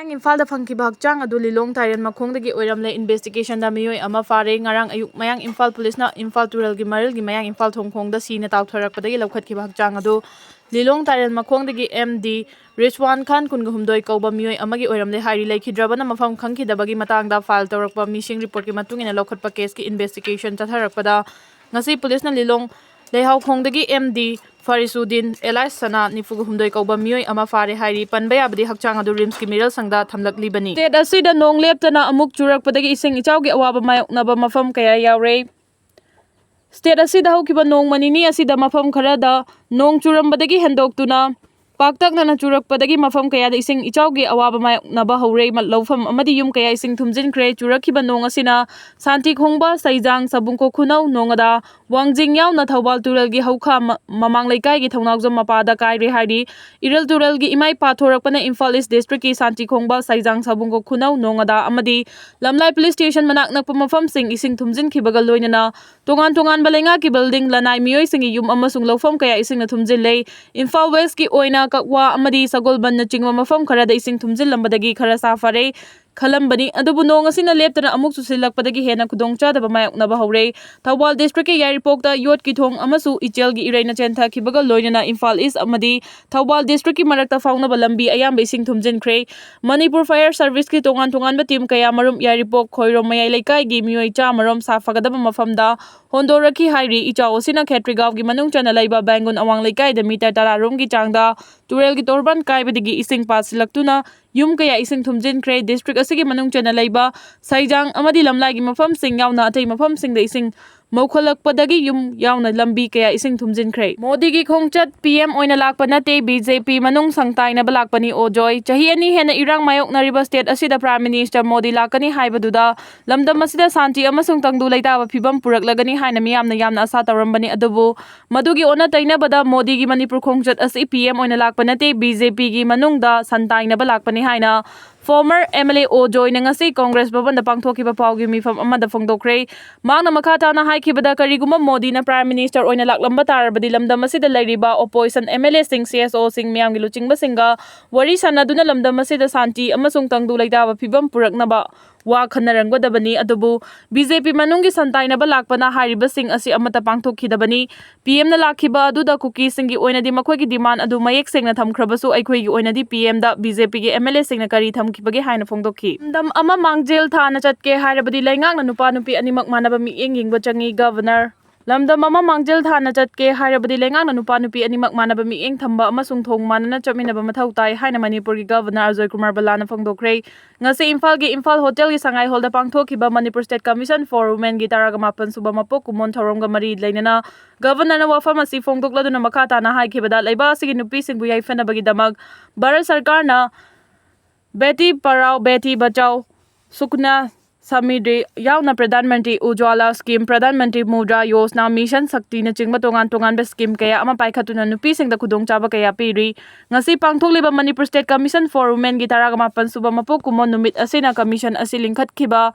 Ang Imphal da phangkiba hakchang adu lilong tairan makhongdagi Oiramle investigation da miyoi ama fare ngarang ayuk mayang Imphal police na Imphal tural gi maril gi mayang Imphal thongkhongda sina tautharakpadagi laukhatkiba hakchang adu lilong tairan makhongdagi MD Rizwan Khan kungahumdoi kauba miyoi amagi Oiramle hairi laikhidrabana mafam khangkhidabagi matangda file tawrakpa missing report ki matungina laukhatpa case ki investigation chatharakpada ngasi police na lilong leihau khongdagi MD Farisudin Elias Sana Nifuguhumdoi kauba miyoi ama fare hairi panbaya badi hakchang adu rims ki miral sangda thamlaklibani state asida nong leptana amuk churakpadagi ising ichawgi awaba mayoknaba mafam kaya yaure state asida haukiba nong manini asida mafam kharada nong churambadagi hendoktuna paktakna churakpadagi mafam kaya da ising ichawgi awaba mayoknaba haure matlawfam amadi yum kaya ising thumjinkhre churakhiba nong asina santi khongba saijang sabungko khunau nongada wangjing yauna thawbal turalgi haukha mamang laikai gi thongnawjam mapada kaire hairi iral turalgi imai pathorakpana Imphal East District ki santi khongba saijang sabungko khunau nongada amadi lamlai police station manak nakpa mafam sing ising thumjinkhibaga loinana tongan balenga ki building lanai miyoi singi yum amasung lawfam kaya ising na thumjinlei Imphal West ki oina kakwa amadi sagolban na chingwa mafam khara da ising thumjil lambadagi khara safare khalambani adubu nong asina leptana amuk susilakpadagi hena khudongchadaba mayoknaba haure Thawbal district ki yaripokta yot ki thong amasu ichelgi iraina chentha khibaga loinana Imphal East amadi Thawbal district ki marakta faunaba lambi ayamba ising thumjinkhre Manipur fire service ki tongan ba team kaya marum yaripok khoirom mayai laikai gi miyoi cha marom safagadaba mafamda hondoraki hairi ichaw sina khetrigaw gi manung chana laiba bangun awang laikai da meter tara room gi changda turel gi torban kaibadigi ising pasilaktuna yum kaya ising thumjinkhre district asigi manung chana laiba saijang amadi lamlai gi mafam sing yauna atai mafam sing da ising maukhalakkpadagi yum yauna lambi kaya ising thumjinkhre Modi gi khongchat PM oina lakpa nate BJP manung sangtaina balakpani ojoy chahi ani hena irang mayok nariba state asida Prime Minister Modi lakani haibaduda lamdam asida santi amasung tangdu laitaba phibam puraklagani haina miyamna asa tawrambani adubu madugi ona tainabada Modi gi Manipur khongchat asi PM oina lakpa nate BJP gi manungda santaina balakpani haina former MLA Ojoy na ngasi Congress Bhavan da pangthokiba pawgi mifam amada phongdokre mangna makata na haikibada kariguma Modi na Prime Minister oina laklamba tarabadi lamdam asida lairiba opposition MLA sing CSO sing miyamgi luchingba singa wari sanaduna lamdam asida santi amasung tangdu laitaba phibam puraknaba wa khanarangwadabani adubu BJP manungi santainaba lakpana hariba sing asi amata pangthokhidabani PM na lakhiba aduda Kuki singi oinadi makhoigi demand adu mayek sengna thamkhrabasu aikhoigi oinadi PM da BJP gi MLA singna kari thamkhibage haina phongdokhi dam ama mangjel thana chatke harabadi laingak na nupa nupi animak manaba mi yengingba changi governor lamda mama mangjel thana chatke harabadi lengang na nupa nupi animak manaba mi eng thamba amasung thong manana chaminaba mathau tai haina Manipur gi governor Ajay Kumar Balana phongdokre ngasi Imphal hotel gi sangai hall da pangthokiba Manipur State Commission for Women gi taraga mapan suba mapok kumon thoromga mari leinana governor na wafam asi phongdokladuna makata na haikibada laiba sigi nupi singbu yaifana bagi damag Bharat Sarkar na Beti Parao Beti Bachao Sukna Samidri yauna Pradhan Mantri Ujwala scheme Pradhan Mantri Mudra Yojana Mission Shakti na chingba tongan ba scheme kaya ama paikhatuna nupi singda khudongchaba kaya piri ngasi pangthokliba Manipur State Commission for Women gi taraga mapan suba mapok kumon numit asina commission asi lingkhatkhiba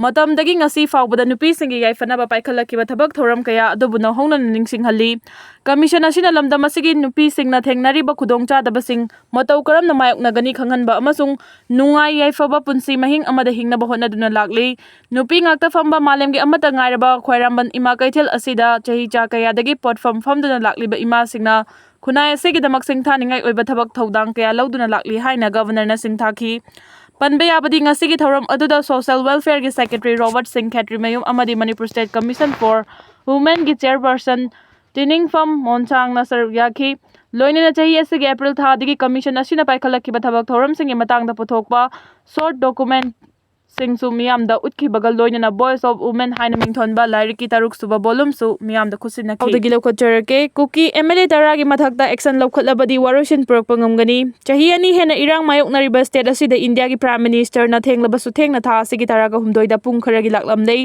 matamdagi ngasi faubada nupi singi yaifanaba paikhalakkiba thabak thoram kaya adubu na hongna ningsinghalli commission asina lamdam asigi nupi singna thengnariba khudongchadaba sing matau karamna mayoknagani khanghanba amasung nungai yaifaba punsi mahing amada hingnaba hotnaduna lakli nupi ngakta famba malemgi amata ngairaba khwairamban ima kaithel asida chahi cha kayadagi potfam famduna lakliba ima singna khunai asigi damak singthaningai oiba thabak thodang kaya lauduna lakli haina governor na singthaki Panbaya abadi ngasigi thoram aduda Social Welfare gi Secretary Robert Singh Khetri mayum amadi Manipur State Commission for Women gi Chairperson Tining Pham Monchang na sargyakhi loinena chahi asigi April thadagi commission asina paikhalakkiba thabak thoram singi matangda puthokpa short document singsu miyamda utkibaga loinena Voice of Women haina mingthonba lairiki taruk suba volume su miyamda khusinaki audagi lokhatjarake Kuki MLA taragi mathakta action lokhatlabadi waroshin purakpa ngamgani chahi ani hena irang mayoknariba state asida India gi Prime Minister na thenglabasu thengna tha asigi taraga humdoida pung kharagi laklamdei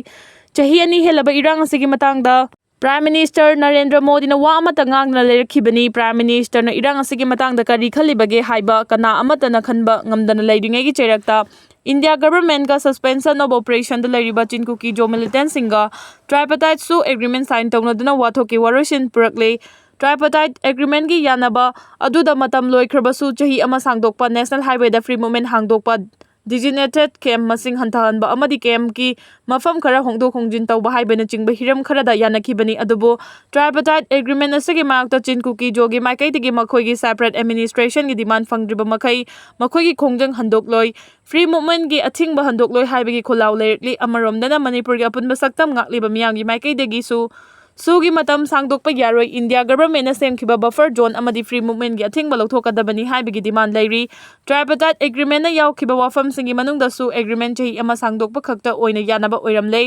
chahi ani helaba irang asigi matangda Prime Minister Narendra Modi na wa amata ngangna lerekhibani Prime Minister na irang asigi matangda kari khalibage haiba kana amata na khanba ngamdana leiringai gi cherakta India government ka suspension of operation the Lariba Chin Kuki Jo militant singa tripartite su agreement sign tawna duna wathoki waroshin purakle Tripartite Agreement gi yanaba aduda matam loikhrabasu chahi ama sangdokpa National Highway da free movement hangdokpa designated camp masing hantahanba amadi camp ki mafam khara hongdok hongjin tawba haibena chingba hiram kharada yanakhibani adubu Tripartite Agreement asigi maakta chin Kuki jogi maikai tigi makhoi gi separate administration gi demand fangdriba makai makhoi gi khongjang handok loi free movement gi athingba handok loi haibagi kholaw leirli amaromdana Manipur gi apunba saktam ngakliba miyam gi maikai degi sugi matam sangdokpa yaroi India government na semkhiba buffer zone amadi free movement gi athingba lothokadabani haibagi demand leiri Tripartite Agreement na yaukhiba wafam singi manungda su agreement chahi ama sangdokpa khakta oina yanaba oiramle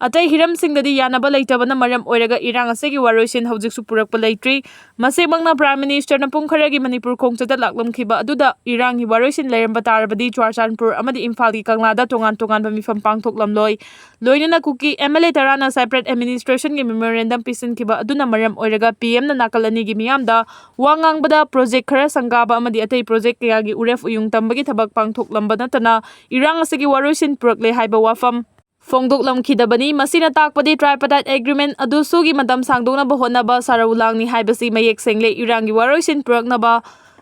atai hiram singdadi yanaba leitabana maram oiraga Erang asegi waroisin hojiksu purakpa leitri masebangna Prime Minister na pungkharagi Manipur khongchada laklamkhiba aduda Erang hi waroisin leiramba tarabadi Churachandpur amadi Imphal gi Kanglada tongan mifam pangthoklamloi loinana Kuki MLA tarana separate administration gi memorandum pisinkhiba aduna maram oiraga PM na nakalani gi miyamda wangangbada project khara sangaba amadi atai project kaya gi uref uyung tambagi thabak pangthoklamba natana Erang asegi waroisin purakle haiba wafam Fongdoklamkhidabani masina takpadi Tripartite Agreement adu sugi matam sangdoknaba hotnaba sarawulangni haibasi mayek sengle Erang gi waroisin puraknaba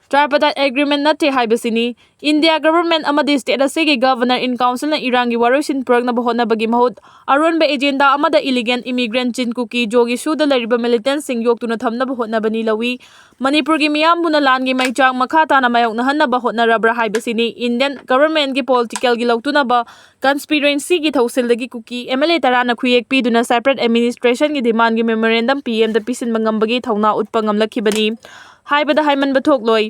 Tripartite Agreement nate haibasini India government amadi state asigi governor in council na Erang gi waroisin puraknaba hotnabagi mahut aronba agenda amada illegal immigrant chin Kuki jogi suda lariba militant sing yoktuna thamnaba hotnabani lawi Manipur gi miyambuna lan gi maichang makhata na mayokna hanaba hotnarabra haibasini Indian government gi political gi lautunaba conspiracy gi thausil Kuki MLA tarana khuyek piduna separate administration gi demand gi memorandum PM da pisin mangambagi thauna utpa ngamlakhibani haibada haiman bathokloi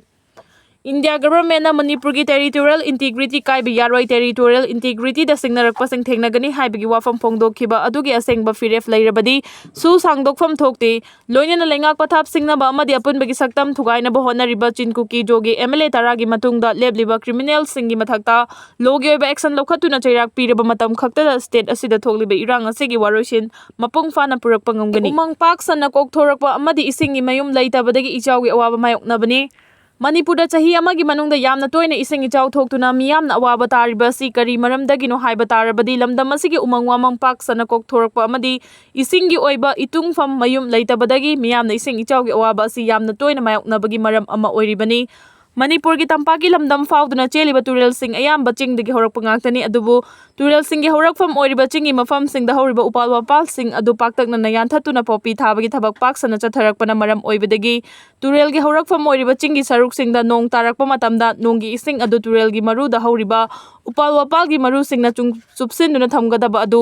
India government na Manipur gi territorial integrity kaiba yaroi territorial integrity da singnarakpa sing thengnagani haibagi wafam phongdokhiba adugi asengba firef leirabadi su sangdokfam thokte loinana lengak pathap singnaba amadi apunbagi saktam thugainaba honariba chin Kuki jogi MLA taragi matungda lebliba criminal singi mathakta logi oiba action lokhatuna chairak piraba matam khakta state asida thokliba Erang asigi waroisin mapung fana purakpa ngamgani umang pak sana kokthorakpa amadi isingi mayum leitabadagi ichawgi awaba mayoknabani Manipur da chahi amagi manungda yamna toina ising ichaw thoktuna miyamna awaba tariba si kari maramdagino haiba tarabadi lamdam asigi umang wamang pak sana kokthorakpa amadi isingi oiba itungfam mayum leitabadagi miyamna ising ichawgi awaba asi yamna toina mayoknabagi maram ama oiribani Manipur gi tampaki lamdam fauduna cheliba turel sing ayamba chingdagi horakpa ngaktani adubu turel singi horakfam oiriba chingi mafam singda horiba upal wapal sing adu paktakna nayanthatuna popi thabagi thabak paksana chatharakpana maram oibadagi turel gi horakfam oiriba chingi saruk singda nong tarakpa matamda nonggi ising adu turel gi maruda horiba upal wapal gi maru singna chupsinduna thamgadaba adu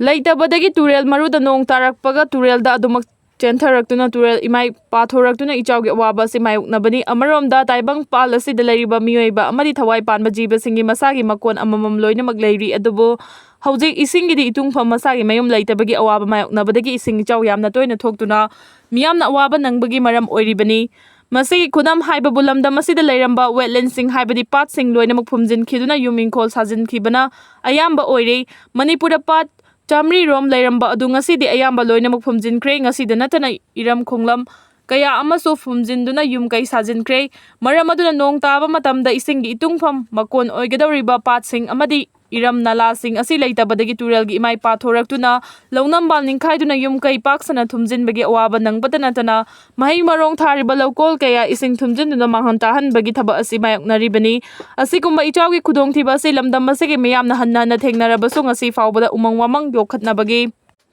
leitabadagi turel maruda nong tarakpaga turelda adumak Chentharaktuna turel imai pathoraktuna ichawgi awaba si mayoknabani amaromda taibang pal asida leiriba miyoiba amadi thawai panba jiba singi masagi makon amamam loinamag leiri adubu hojik isingidi itungfam masagi mayum leitabagi awaba mayoknabadagi ising ichaw yamna toina thoktuna miyamna awaba nangbagi maram oiribani masigi khudam haiba bulamda masida leiramba wetlands sing haibadi pat sing loinamag phumjin khiduna yumingkhol sajin khibana ayamba oire Manipur pat Chamri rom leiramba adu ngasidi ayamba loinamag phumjinkhre ngasida natana iram khonglam kaya amaso phumjinduna yum kai sajinkhre maram aduna nong taba matamda isingi itungfam makon oigadawriba patsing amadi Iram nala sing asi leitabadagi turelgi imai pathoraktuna launambal ningkhaiduna yum kai paksana thumjinbagi awaba nangbatanatana mahai marong thariba lokol kaya ising thumjinduna mahantahan bagi thaba asi mayoknaribani asikumba ichawgi khudongthiba asi lamdam asigi miyamna hanna thengnarabasu ngasi faubada umang wamang yokhatnabagi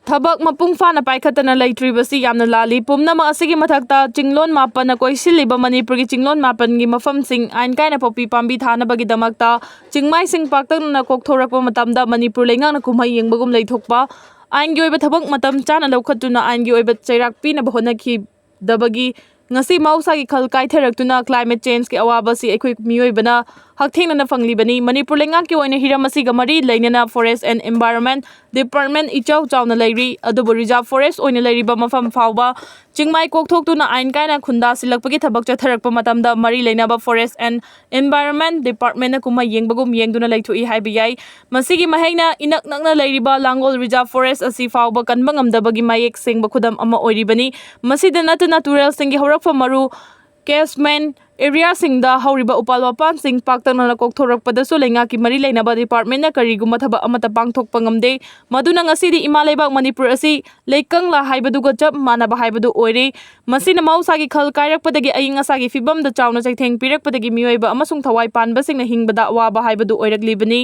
Thabak mapung fana paikhatana leitribasi yamna lali pumnama asigi mathakta chinglon mapana koisiliba Manipur gi chinglon mapan gi mafam sing ain kaina popi pambi thanabagi damakta chingmai sing paktana kokthorakpa matamda Manipur lengangna kumhai yengbagum leithokpa ain gi oiba thabak matam chana lokhatuna ain gi oiba chairak pina bahonakhi dabagi ngasi mausa gi khal kaitharaktuna climate change ki awaba si ekhoi miyoibana hakthengna fanglibani Manipur lengak ki oina hiramasi ga mari leinana forest and environment department ichaw chawna leiri adubu reserve forest oina leiriba mafam fawba chingmai kokthokuna ain kaina khunda silakpagi thabak chatharakpa matamda mari leinaba forest and environment department na kuma yengbagum yengduna leithoi haiba yai masigi mahaina inaknakna leiriba langol reserve forest asi fawba kanba ngamdabagi mayek sengba khudam ama oiribani masida natana tural singi horakfa maru Casement एरियासिंगदा हौरिबा उपाल वापानसिंग पाक्तकना कोकथोरकपदसु लेंगाकी मरी लेनबा डिपार्टमेंटना करिगुम्बा थबक अमता पांगथोकपा ngamde maduna ngasidi ima leibak manipur asi leikangla haibaduga chap manaba haibadu oire masina mausagi khal kairakpadagi aying asagi fibamda chawna chaitheng pirakpadagi miyoiba amasung thawai panbasingna hingbada waba haibadu oiraglibani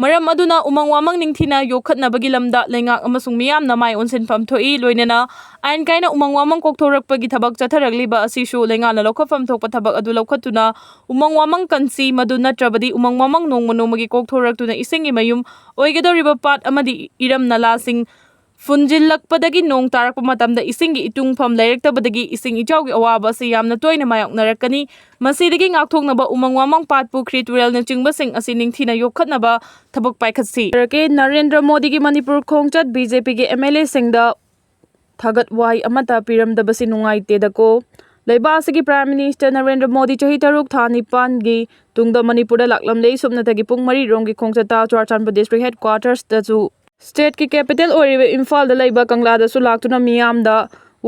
maram aduna umang wamang ningthina yokhatnabagi lamda lengak amasung miyamna mai onsinfam thoi loinena ain kaina umang wamang kokthorakpagi thabak chatharagliba asisu lengana lokhafam thokpa thabak adu lokhatuna umang wamang kansi madu natrabadi umang wamang nongmagi kokthoraktuna isingi mayum oigedoriba pat amadi iram nalasing funjillakpadagi nong tarakpa matamda isingi itungfam lairaktabadagi ising ichawgi awaba asi yamna toina mayoknarakani masidagi ngakthoknaba umang wamang pat pukri turel na chingbasing asi ningthina yokhatnaba thabak paikhatsi rake Narendra Modi gi Manipur khongchat BJP gi MLA singda thagat wai amata piramdabasi nungaite dako Laibasigi Prime Minister Narendra Modi chahi taruk tha nipan gi tungda Manipur da laklamle subnatagi pung mari rongi khongchata Churachandpur district headquarters dachu state ki capital oribe Imphal da laiba Kangla da su laktuna miyam da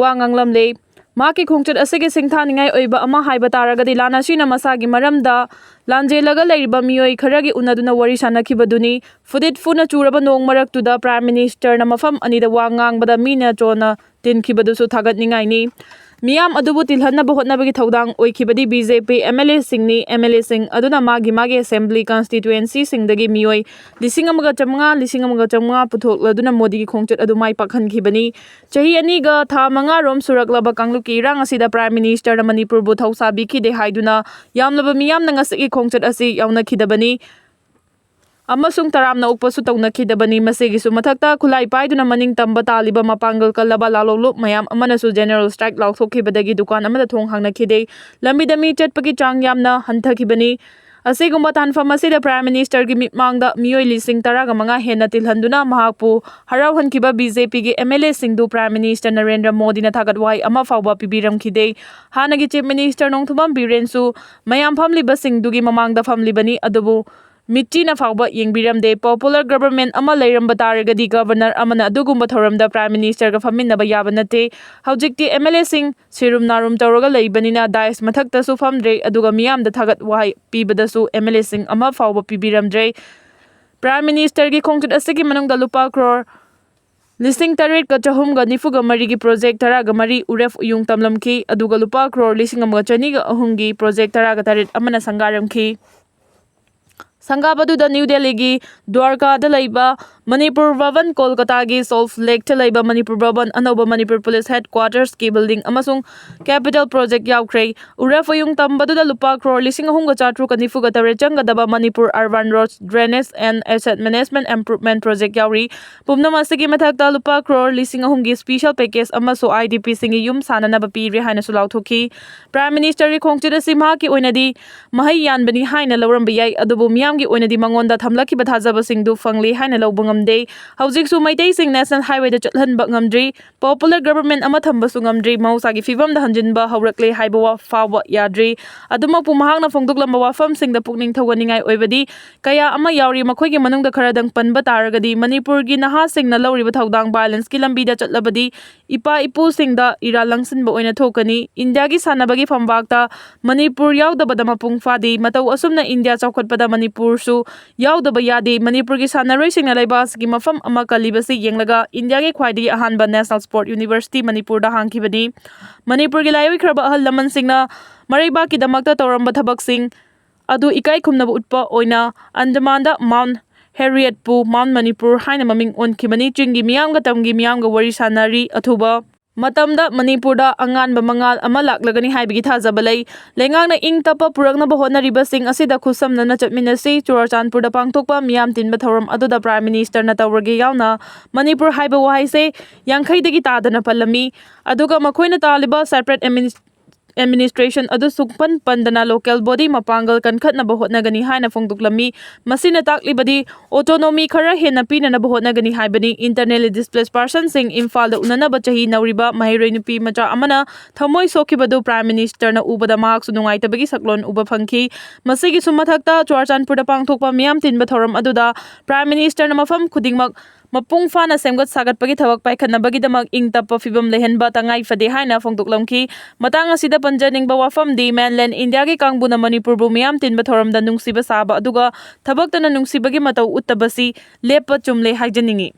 wanganglamle maki khongchat asigi singthaningai oiba ama haiba taragadi lana sina masagi maramda lanjelaga laiba miyoi kharagi unaduna wari sanakhibaduni fudit funa churaba nong maraktuda Prime Minister na mafam anida wangangbada mina chona tinkhibadu su thagat ningai ni Miyam adubu tilhanna hotnabagi thaudang oikhibadi BJP MLA singni MLA sing aduna magi assembly constituency singdagi miyoi lisingamaga chamnga puthokladuna Modi gi khongchat adu mai pakhankhibani chahi ani ga tha manga rom suraklaba kangluki rang asida Prime Minister na Manipur bu thausabi khide haiduna yamlaba miyam na ngasi khongchat asi yauna khidabani amasung taramna ukpasu tawnakhidabani masigisu mathakta khulai paiduna maning tamba taliba mapangal kalaba laloluk mayam amanasu general strike laukthokibadagi dukan amada thong hangnakhide lambidami chatpagi chang yamna hanthakibani asigumba tanfam asida Prime Minister gi mitmangda miyoi lising taraga manga hena tilhanduna mahakpu harauhankiba BJP gi MLA singdu Prime Minister Narendra Modi na thagatwai ama fawba pibiramkhide hanagi Chief Minister nongthumam birensu mayam famliba singdugi mamangda famlibani adubu Michi na fawba yengbiramde popular government ama lairamba taragadi governor amana adugumba thoramda Prime Minister ga faminaba yaba nate haujikti MLA sing sirum narum tawraga leibanina dais mathakta su famdre aduga miyamda thagat wahai pibadasu MLA sing ama fawba pibiramdre Prime Minister gi khongchut asigi manungda lupa crore listing tarit ka chahum ga nifuga mari gi project taraga mari uref uyung tamlamki aduga lupa crore lising amga chani ga ahungi project taraga tarit amana sangaramki Sangabadu da New Delhi gi Dwarka da laiba Manipur Bhavan Kolkata gi Salt Lake ta laiba Manipur Bhavan anoba Manipur Police Headquarters ki building amasung capital project yaukhrei urafayung tambadu da lupa crore lising ahunga chatru kanifuga tarechanga daba Manipur Urban Roads Drainage and Asset Management Improvement Project yauri pumnamasigi mathakta lupa crore lising ahungi special package amaso IDP singi yum sananaba piri haina sulauthoki Prime Minister ri khongchida simha ki oinadi mahai yanbani haina lawramba yai adubu gi oinadi mangonda thamlaki bathajaba singdu fangli haina lobungamde haujiksu maitai sing national highway da chatlanba ngamdri popular government ama thambasu ngamdri mausagi fibam da hanjinba haurakle haibawa fawa yadri aduma pumahangna phongduklamba wafam singda pukning thoganingai oibadi kaya ama yauri makhoi gi manungda kharadang panba taragadi Manipur gi naha singna lawriba thaudang balance ki lambi da chatlabadi ipa ipu singda ira langsinba oina thokani India gi sanabagi phambakta Manipur yaudaba da mapung fadi matau asumna India chawkhatpada Manipur su yaudaba yadi Manipur gi sanaroi singna laibas gi mafam ama kalibasi yenglaga India gi khwaidi ahanba National Sport University Manipur da hangkibani Manipur gi laiwi khraba ahal laman singna maraiba ki damakta tawramba thabak sing adu ikai khumnaba utpa oina Andamanda Mount Harriet pu Mount Manipur haina maming onkibani chingi miyamga tamgi miyamga wari sanari athuba Matamda Manipurda angan bamangal ama laklagani haibigi thajabalai lengangna ingtapa puraknaba hotnariba sing asida khusamnana chatminasi Churachandpurda pangthokpa miyam tinba thoram aduda Prime Minister na tawrage yauna Manipur haiba wahaise yankhaidagi tadana pallami aduga makhoina taliba separate administration adu sukpan pandana local body mapangal kankhatnaba hotnagani haina phongduklami masina taklibadi autonomy khara hena pinana hotnagani haibani internally displaced person sing Imphal da unanaba chahi nauriba mahiroi nupi macha amana thamoi sokhibadu Prime Minister na ubada mahak sunungai tabagi saklon uba phangki masigi sumathakta Churachandpur da pangthokpa miyam tinba thoram aduda Prime Minister na mafam khudingmak ꯃꯄꯨꯡ ꯐꯥꯅ ꯁꯦꯝꯒꯠ ꯁꯥꯒꯠꯄꯒꯤ ꯊꯕꯛ ꯄꯥꯏꯈꯠꯅꯕꯒꯤꯗꯃꯛ ꯏꯪ ꯇꯞꯄ ꯐꯤꯕꯝ ꯂꯩꯍꯟꯕ ꯇꯉꯥꯏ ꯐꯗꯦ ꯍꯥꯏꯅ ꯐꯣꯡꯗꯣꯛꯂꯝꯈꯤ꯫ ꯃꯇꯥꯡ ꯑꯁꯤꯗ ꯄꯟꯖꯅꯤꯡꯕ ꯋꯥꯐꯝꯗꯤ ꯃꯦꯟꯂꯦꯟ ꯏꯟꯗꯤꯌꯥꯒꯤ ꯀꯥꯡꯕꯨꯅ ꯃꯅꯤꯄꯨꯔꯕꯨ ꯃꯤꯌꯥꯝ ꯇꯤꯟꯕ ꯊꯧꯔꯝꯗ ꯅꯨꯡꯁꯤꯕ ꯁꯥꯕ ꯑꯗꯨꯒ ꯊꯕꯛꯇꯅ ꯅꯨꯡꯁꯤꯕꯒꯤ ꯃꯇꯧ ꯎꯠꯇꯕꯁꯤ ꯂꯦꯞꯄ ꯆꯨꯝꯂꯦ ꯍꯥꯏꯖꯅꯤꯡꯉꯤ꯫